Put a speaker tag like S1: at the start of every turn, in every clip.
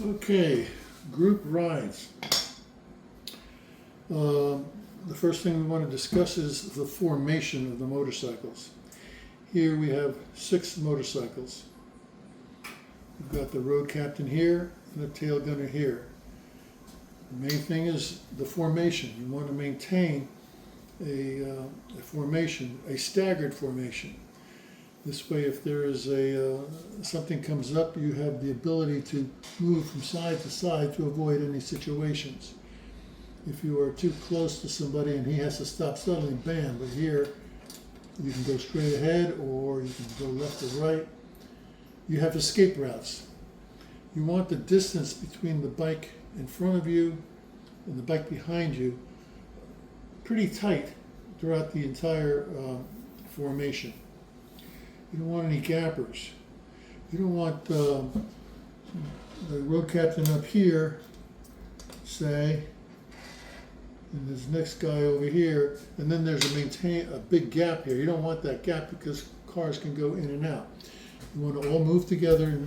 S1: Okay, group rides. The first thing we want to discuss is the formation of the motorcycles. Here we have 6 motorcycles. We've got the road captain here and the tail gunner here. The main thing is the formation. You want to maintain a formation, a staggered formation. This way, if there is something comes up, you have the ability to move from side to side to avoid any situations. If you are too close to somebody and he has to stop suddenly, bam, but here you can go straight ahead or you can go left or right. You have escape routes. You want the distance between the bike in front of you and the bike behind you pretty tight throughout the entire formation. You don't want any gappers. You don't want the road captain up here, say, and this next guy over here, and then there's a big gap here. You don't want that gap because cars can go in and out. You want to all move together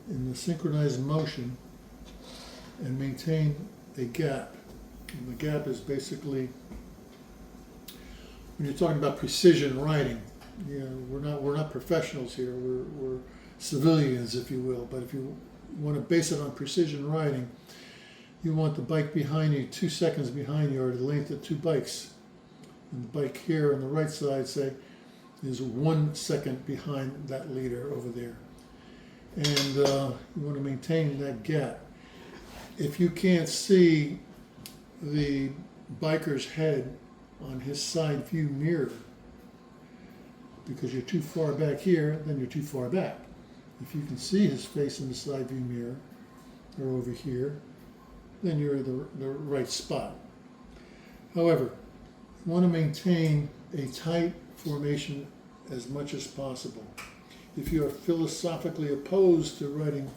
S1: in the synchronized motion and maintain a gap. And the gap is basically, when you're talking about precision riding, you know, we're not professionals here. We're civilians, if you will. But if you want to base it on precision riding, you want the bike behind you, 2 seconds behind you, or the length of 2 bikes. And the bike here on the right side, say, is 1 second behind that leader over there. And you want to maintain that gap. If you can't see the biker's head on his side view mirror, because you're too far back here, then you're too far back. If you can see his face in the side view mirror, or over here, then you're in the right spot. However, you want to maintain a tight formation as much as possible. If you are philosophically opposed to riding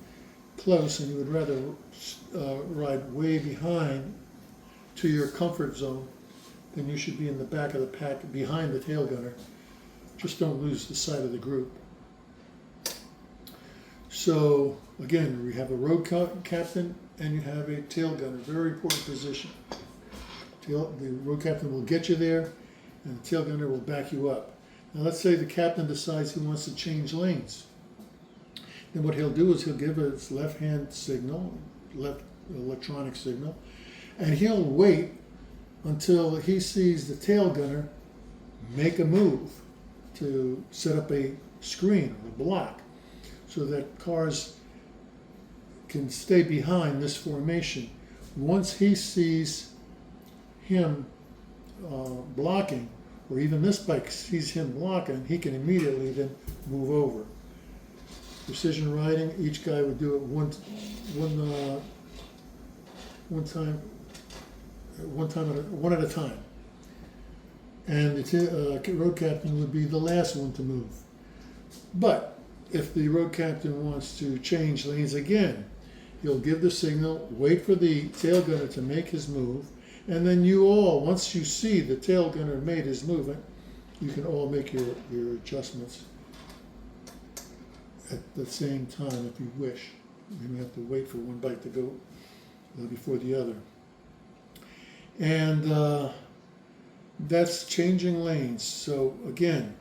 S1: close and you would rather ride way behind to your comfort zone, then you should be in the back of the pack behind the tail gunner. Just don't lose the sight of the group. So again, we have a road captain and you have a tail gunner, very important position. The road captain will get you there and the tail gunner will back you up. Now let's say the captain decides he wants to change lanes. Then what he'll do is he'll give his left hand signal, left electronic signal, and he'll wait until he sees the tail gunner make a move to set up a screen or a block so that cars can stay behind this formation. Once he sees him blocking, or even this bike sees him blocking, he can immediately then move over. Precision riding, each guy would do it one at a time. And the road captain would be the last one to move. But if the road captain wants to change lanes again, he'll give the signal, wait for the tail gunner to make his move, and then you all, once you see the tail gunner made his movement, you can all make your adjustments at the same time if you wish. You may have to wait for one bike to go before the other. And that's changing lanes. So again,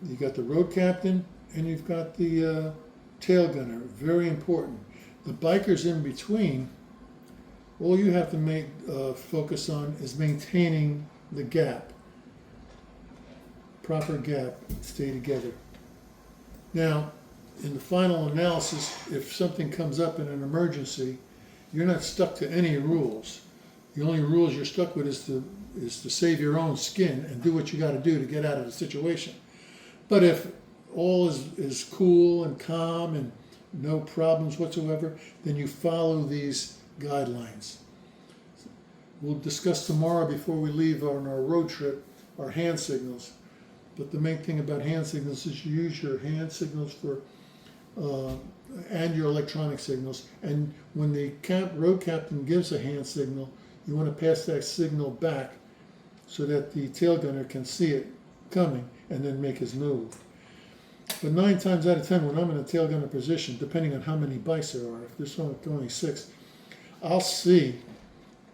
S1: you got the road captain and you've got the tail gunner. Very important. The bikers in between, all you have to focus on is maintaining the gap. Proper gap. Stay together. Now, in the final analysis, if something comes up in an emergency, you're not stuck to any rules. The only rules you're stuck with is to save your own skin and do what you got to do to get out of the situation. But if all is cool and calm and no problems whatsoever, then you follow these guidelines. We'll discuss tomorrow before we leave on our road trip our hand signals. But the main thing about hand signals is you use your hand signals and your electronic signals. And when the road captain gives a hand signal, you want to pass that signal back so that the tail gunner can see it coming and then make his move. But 9 times out of 10, when I'm in a tail gunner position, depending on how many bikes there are, if there's only 6, I'll see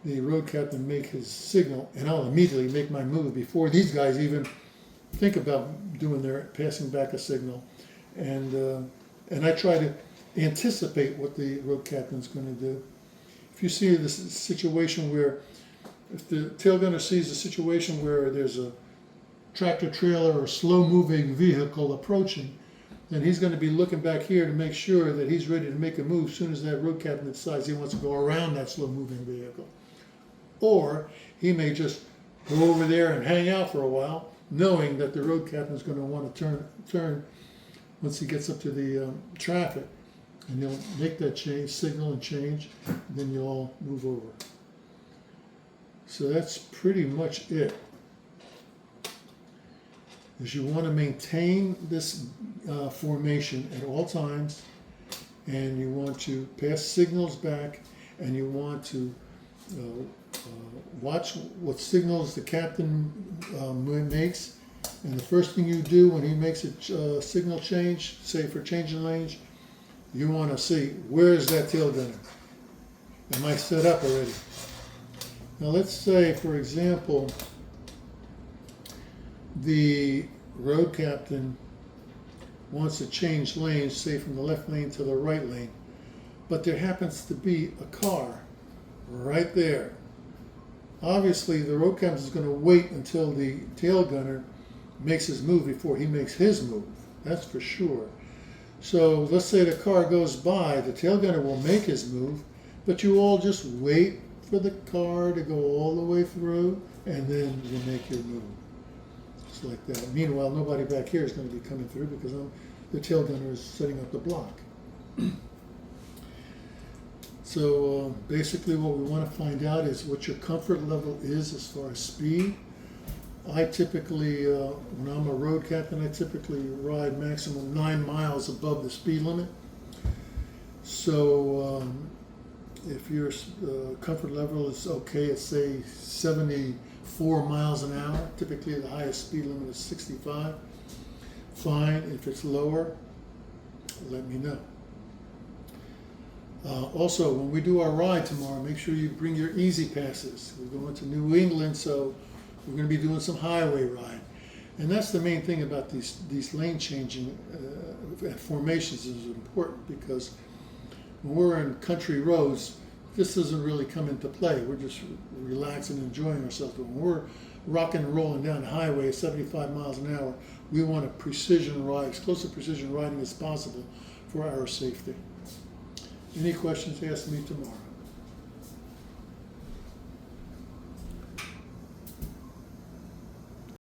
S1: the road captain make his signal, and I'll immediately make my move before these guys even think about doing their passing back a signal. And I try to anticipate what the road captain's going to do. If you see this situation where, if the tail gunner sees a situation where there's a tractor trailer or slow moving vehicle approaching, then he's going to be looking back here to make sure that he's ready to make a move as soon as that road captain decides he wants to go around that slow moving vehicle. Or he may just go over there and hang out for a while, knowing that the road captain is going to want to turn once he gets up to the traffic, and you'll make that change, signal and change, and then you'll all move over. So that's pretty much it. Is you want to maintain this formation at all times, and you want to pass signals back, and you want to watch what signals the captain makes. And the first thing you do when he makes a signal change, say for changing lanes, you want to see, where is that tail gunner? Am I set up already? Now let's say, for example, the road captain wants to change lanes, say from the left lane to the right lane, but there happens to be a car right there. Obviously, the road captain is going to wait until the tail gunner makes his move before he makes his move. That's for sure. So let's say the car goes by, the tail gunner will make his move, but you all just wait for the car to go all the way through, and then you make your move. It's like that. Meanwhile, nobody back here is going to be coming through because the tail gunner is setting up the block. So basically what we want to find out is what your comfort level is as far as speed. I typically, when I'm a road captain, I typically ride maximum 9 miles above the speed limit. So if your comfort level is okay, it's say 74 miles an hour, typically the highest speed limit is 65. Fine. If it's lower, let me know. Also, when we do our ride tomorrow, make sure you bring your easy passes. We're going to New England, so we're going to be doing some highway ride. And that's the main thing about these lane changing formations is important, because when we're in country roads, this doesn't really come into play. We're just relaxing and enjoying ourselves. But when we're rocking and rolling down the highway at 75 miles an hour, we want a precision ride, as close to precision riding as possible for our safety. Any questions, ask me tomorrow.